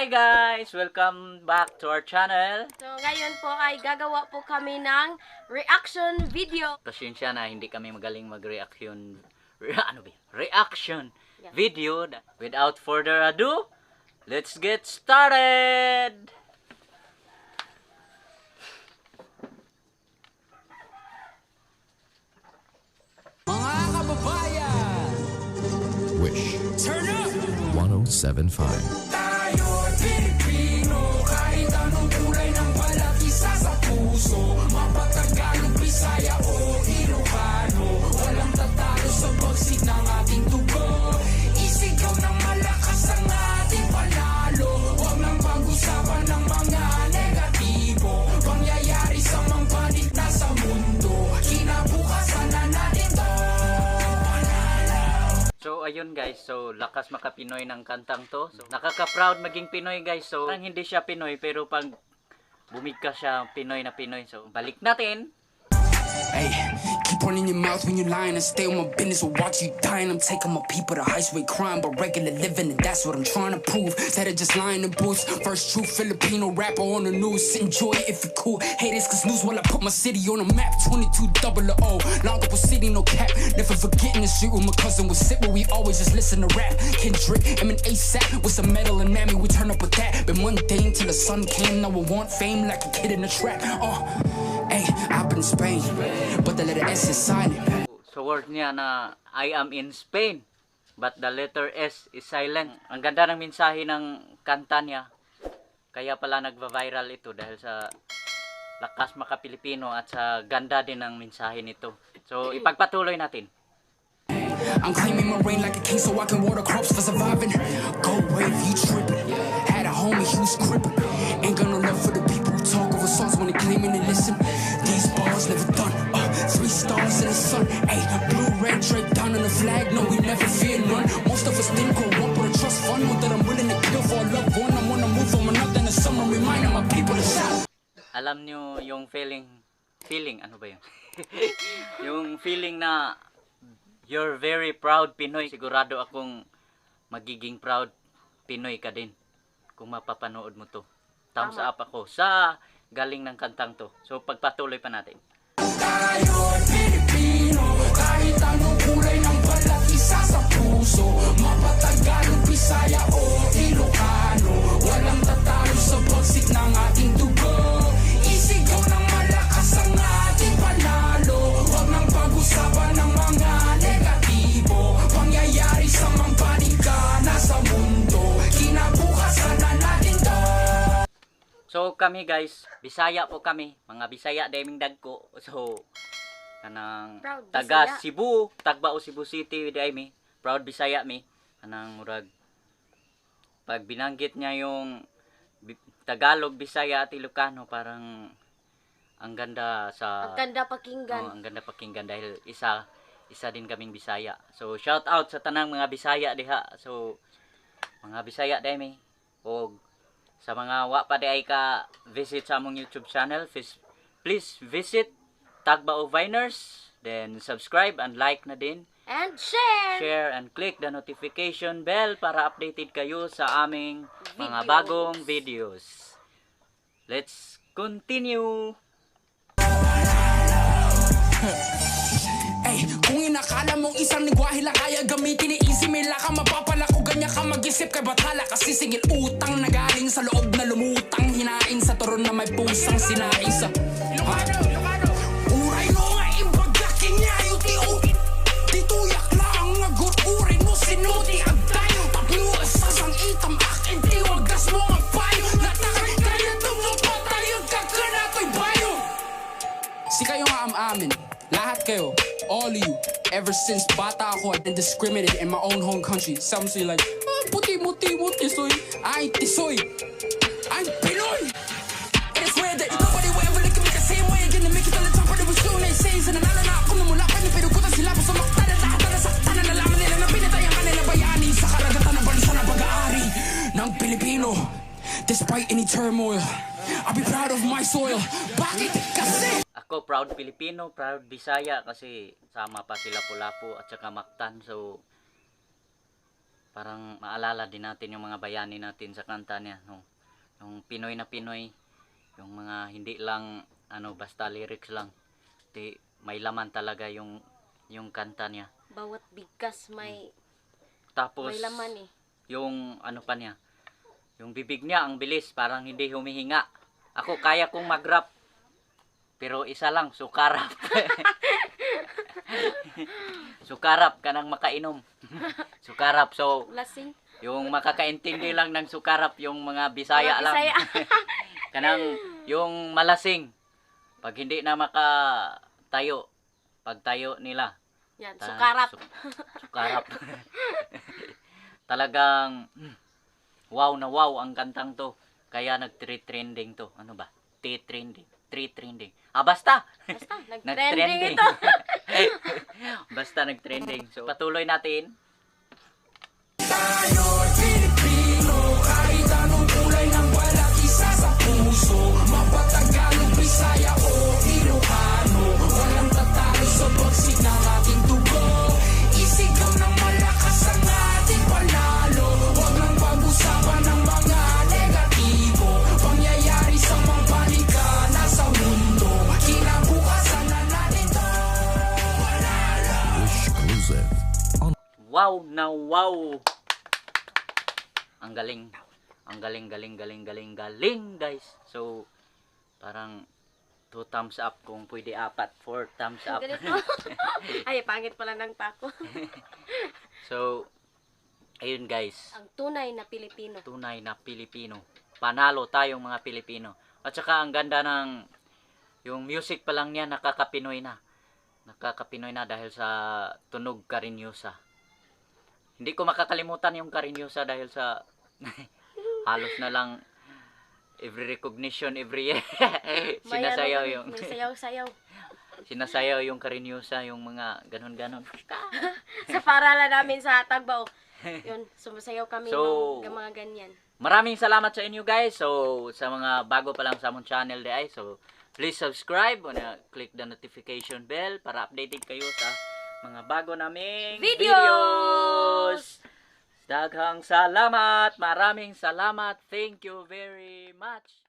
Hi guys! Welcome back to our channel. So, ngayon po ay gagawa po kami ng reaction video. Pasensya na hindi kami magaling mag-reaction reaction video. Without further ado, let's get started! Mga kababayan, Wish turn up! 1075. Tayo Pilipino, kahit anong kulay ng balat, isa sa puso. Mapatagalog, Bisaya o Ilocano, walang tatalo sa bagsik ng ating tubo. Isigaw ng malakas ang ating panalo, huwag nang pag-usapan ng mga negatibo. Pangyayari sa mga panit na sa mundo, kinabukasan na natin to. So ayun guys, so lakas makapinoy ng kantang to. So nakaka-proud maging Pinoy guys. So parang hindi siya Pinoy pero pag bumigkas siya Pinoy na Pinoy. So balik natin. Hey, keep running your mouth when you're lying and stay on my business or watch you dying. I'm taking my people to highway crime, but regular living, and that's what I'm trying to prove. Instead of just lying in boots, first true Filipino rapper on the news. Enjoy it if you cool. Haters cause lose while I put my city on the map. 2200, Longopo City, no cap. Never forgetting the street where my cousin would sit, where we always just listen to rap. Kendrick, Emin ASAP with some metal and mammy, we turn up with that. Been mundane till the sun came, now I want fame like a kid in a trap. Hey, I've been in Spain, but the letter S is silent. So word niya na I am in Spain, but the letter S is silent. Ang ganda ng mensahe ng kanta niya. Kaya pala nagva-viral ito dahil sa lakas maka-Pilipino at sa ganda din ng mensahe nito. So ipagpatuloy natin. I'm claiming my reign like a king so I can water crops for surviving. Go away if you trippin'. Had a homie, he was crippin'. Ain't got no love for the people who talk over songs when they claiming and listen. These bars never done. 3 stars in the sun. Ayy, blue, red, Drake down on the flag. No, we never fear none. Most of us didn't grow up with a trust fund. One that I'm willing to kill for a loved one. I wanna move from another in the summer, reminding my people to shout. Alam nyo yung feeling, ano ba yun? Yung feeling na you're very proud Pinoy. Sigurado akong magiging proud Pinoy ka din kung mapapanood mo to. Thumbs up ako sa galing ng kantang to. So pagpatuloy pa natin. Tayo Pilipino, kahit anong kulay ng balat, isa sa puso. Mapatagalog, Bisaya o Ilocano, walang tatalo sa bagsik ng ating dugo. Isigaw ng malakas ang ating panalo, huwag nang pag-usapan ng mga negatibo. Pangyayari sa mga panikana sa mundo, kinabukasan na natin to. So kami guys, Bisaya po kami, mga Bisaya daming dagko. So kanang Proud taga Bisaya. Cebu, Tagbao Cebu City di ay mi, proud Bisaya mi. Kanang murag pag binanggit niya yung Tagalog, Bisaya at Ilocano, parang ang ganda sa Ang ganda pakinggan. ang ganda pakinggan dahil isa din kaming Bisaya. So shout out sa tanang mga Bisaya diha. So mga Bisaya dami o sa mga wa pa di ay ka visit sa among YouTube channel, please visit Tagbao Viners, then subscribe and like na din, And share! share and click the notification bell para updated kayo sa aming mga Videos. bagong videos. Let's continue. Ay, kung inakala mong isang lingwahe lang kaya gamitin ni easy, may laka mapapala ko ganyan ka mag-isip kay bathala kasi singil utang na galing sa loob na lumutang, hinaing sa turon na may pusang sinaing sa Ilocano. Uray no nga imbagaking niya yung tiuti, tituyak lang agot uray mo sinuti ang tayo tapno asasang itam akin tiwagas mo ang payo natakay kaya tumutot tayo kakanatoy bayo. Si kayo nga am-amin, lahat kayo, all of you, ever since bata ako, I've been discriminated in my own home country. Some say like, puti mo tisoy. I ain't tisoy, I'm Pinoy. And it's weird that nobody will ever look at me the same way. Gonna make it all the time, but it was soon they say. Sa nanalo na ako namula pa ni pinukutan sila po sa makta na lahat na nasakta na nalaman nila na pinatay ang kanila bayani sa karagatan ng bansa na pag-aari ng Pilipino. Despite any turmoil, I'll be proud of my soil. Bakit kasi? Ako proud Filipino, proud Bisaya kasi sama pa sila Lapu-Lapu at saka Mactan. So parang maalala din natin yung mga bayani natin sa kanta niya, no? Yung Pinoy na Pinoy, yung mga hindi lang basta lyrics lang. May laman talaga yung kanta niya. Bawat bigkas may Tapos laman eh. yung pa niya, yung bibig niya ang bilis, parang hindi humihinga. Ako kaya kong mag-rap, pero isa lang, sukarap. Sukarap ka nang makainom. Sukarap. So, Lasing. yung makakaintindi lang ng sukarap, yung mga Bisaya Mga lang. Bisaya. Kanang yung malasing. Pag hindi na makatayo, pag tayo nila. Yan, sukarap. Sukarap. Talagang wow na wow ang kantang to. Kaya nag-trending to. Ano ba? Trending. Basta! Basta, nag-trending ito. Basta nag-trending. So, patuloy natin. Tayo'y Pilipino, kahit anong kulay ng balat, isa sa puso. Mapatagalog, Bisaya o Ilocano, walang tatalo sa bagsik ng ating dugo. Isigaw ng malakas ang ating panalo. Huwag lang pag-usapan ng mga negatibo, pangyayari sa mga panika nasa mundo. Kinabukasan na natin to panalo. Wish Exclusive. Wow na wow! Ang galing. Ang galing, guys. So, parang 2 thumbs up kung pwede 4 thumbs up. Ganito. Ay, pangit pala ng tako. So, ayun guys. Ang tunay na Pilipino. Tunay na Pilipino. Panalo tayong mga Pilipino. At saka ang ganda ng yung music pa lang niya nakakapinoy na. Nakakapinoy na dahil sa tunog Karinyosa. Hindi ko makakalimutan yung Karinyosa dahil sa halos na lang every recognition every year. Sinasayaw yung May sayaw-sayaw. sinasayaw yung Karinyosa, yung mga ganon-ganon. Sa paralan namin sa Tagbao. Yun, sumasayaw kami So, ng mga ganyan. Maraming salamat sa inyo guys. So, sa mga bago pa lang sa among channel di ay, so please subscribe o click the notification bell para updated kayo sa mga bago naming videos. Daghang salamat. Maraming salamat. Thank you very much.